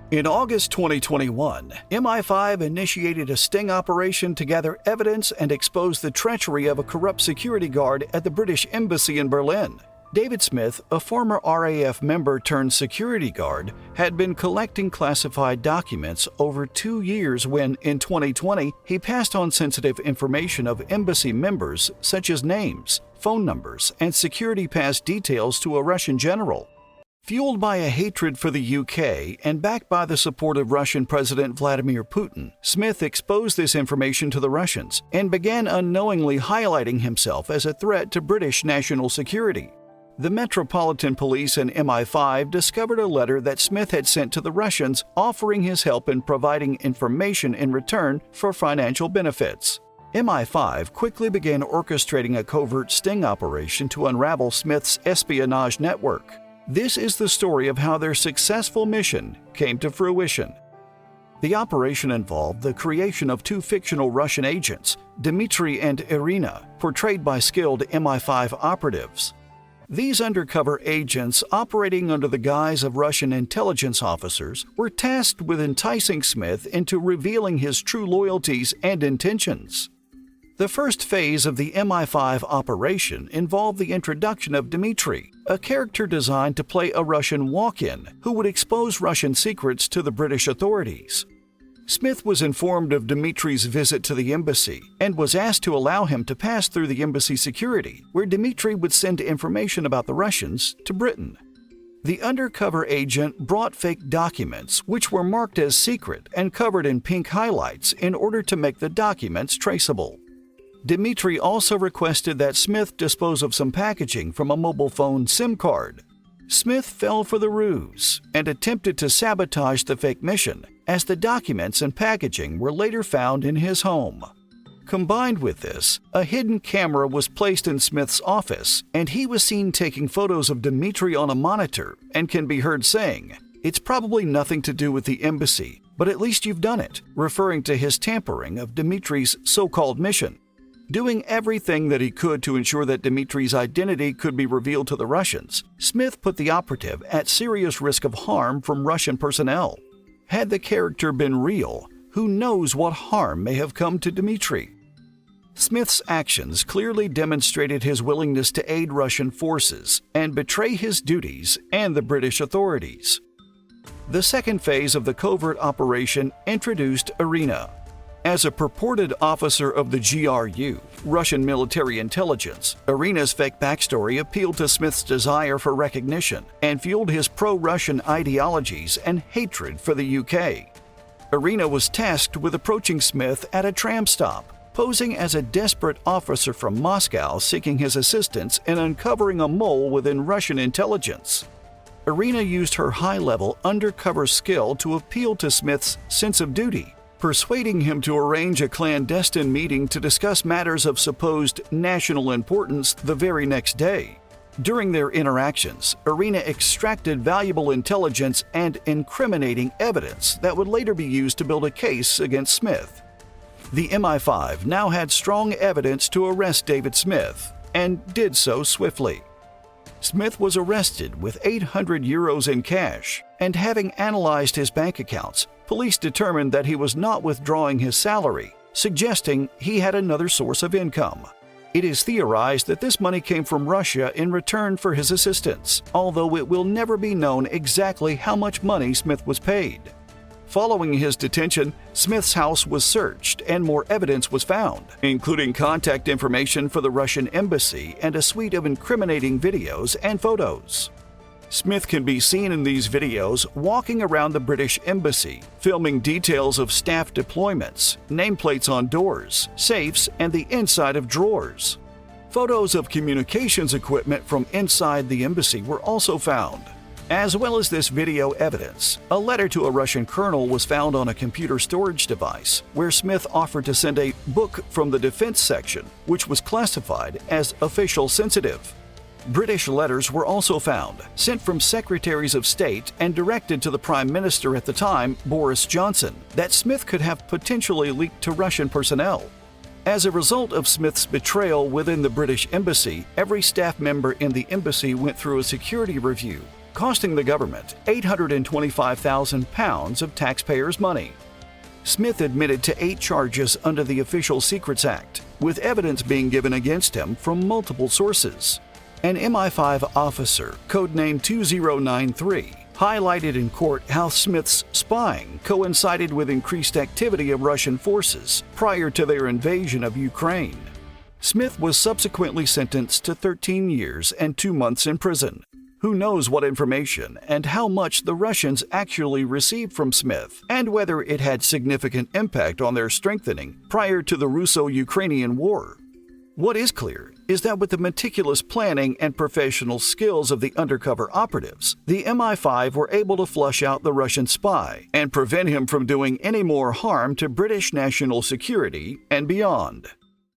In August 2021, MI5 initiated a sting operation to gather evidence and expose the treachery of a corrupt security guard at the British Embassy in Berlin. David Smith, a former RAF member turned security guard, had been collecting classified documents over 2 years when, in 2020, he passed on sensitive information of embassy members such as names, phone numbers, and security pass details to a Russian general. Fueled by a hatred for the UK and backed by the support of Russian President Vladimir Putin, Smith exposed this information to the Russians and began unknowingly highlighting himself as a threat to British national security. The Metropolitan Police and MI5 discovered a letter that Smith had sent to the Russians offering his help in providing information in return for financial benefits. MI5 quickly began orchestrating a covert sting operation to unravel Smith's espionage network. This is the story of how their successful mission came to fruition. The operation involved the creation of 2 fictional Russian agents, Dmitry and Irina, portrayed by skilled MI5 operatives. These undercover agents, operating under the guise of Russian intelligence officers, were tasked with enticing Smith into revealing his true loyalties and intentions. The first phase of the MI5 operation involved the introduction of Dmitry, a character designed to play a Russian walk-in who would expose Russian secrets to the British authorities. Smith was informed of Dmitry's visit to the embassy and was asked to allow him to pass through the embassy security, where Dmitry would send information about the Russians to Britain. The undercover agent brought fake documents, which were marked as secret and covered in pink highlights in order to make the documents traceable. Dmitry also requested that Smith dispose of some packaging from a mobile phone SIM card. Smith fell for the ruse and attempted to sabotage the fake mission, as the documents and packaging were later found in his home. Combined with this, a hidden camera was placed in Smith's office, and he was seen taking photos of Dmitry on a monitor and can be heard saying, "It's probably nothing to do with the embassy, but at least you've done it," referring to his tampering of Dmitry's so-called mission. Doing everything that he could to ensure that Dmitry's identity could be revealed to the Russians, Smith put the operative at serious risk of harm from Russian personnel. Had the character been real, who knows what harm may have come to Dmitry? Smith's actions clearly demonstrated his willingness to aid Russian forces and betray his duties and the British authorities. The second phase of the covert operation introduced Irina. As a purported officer of the GRU, Russian military intelligence, Irina's fake backstory appealed to Smith's desire for recognition and fueled his pro-Russian ideologies and hatred for the UK. Irina was tasked with approaching Smith at a tram stop, posing as a desperate officer from Moscow seeking his assistance in uncovering a mole within Russian intelligence. Irina used her high-level undercover skill to appeal to Smith's sense of duty, persuading him to arrange a clandestine meeting to discuss matters of supposed national importance the very next day. During their interactions, Irina extracted valuable intelligence and incriminating evidence that would later be used to build a case against Smith. The MI5 now had strong evidence to arrest David Smith, and did so swiftly. Smith was arrested with €800 in cash, and having analyzed his bank accounts, police determined that he was not withdrawing his salary, suggesting he had another source of income. It is theorized that this money came from Russia in return for his assistance, although it will never be known exactly how much money Smith was paid. Following his detention, Smith's house was searched and more evidence was found, including contact information for the Russian embassy and a suite of incriminating videos and photos. Smith can be seen in these videos walking around the British embassy, filming details of staff deployments, nameplates on doors, safes, and the inside of drawers. Photos of communications equipment from inside the embassy were also found. As well as this video evidence, a letter to a Russian colonel was found on a computer storage device, where Smith offered to send a book from the defense section, which was classified as official sensitive. British letters were also found, sent from secretaries of state and directed to the Prime Minister at the time, Boris Johnson, that Smith could have potentially leaked to Russian personnel. As a result of Smith's betrayal within the British embassy, every staff member in the embassy went through a security review, costing the government £825,000 of taxpayers' money. Smith admitted to 8 charges under the Official Secrets Act, with evidence being given against him from multiple sources. An MI5 officer, codenamed 2093, highlighted in court how Smith's spying coincided with increased activity of Russian forces prior to their invasion of Ukraine. Smith was subsequently sentenced to 13 years and 2 months in prison. Who knows what information and how much the Russians actually received from Smith, and whether it had significant impact on their strengthening prior to the Russo-Ukrainian War. What is clear is that with the meticulous planning and professional skills of the undercover operatives, the MI5 were able to flush out the Russian spy and prevent him from doing any more harm to British national security and beyond.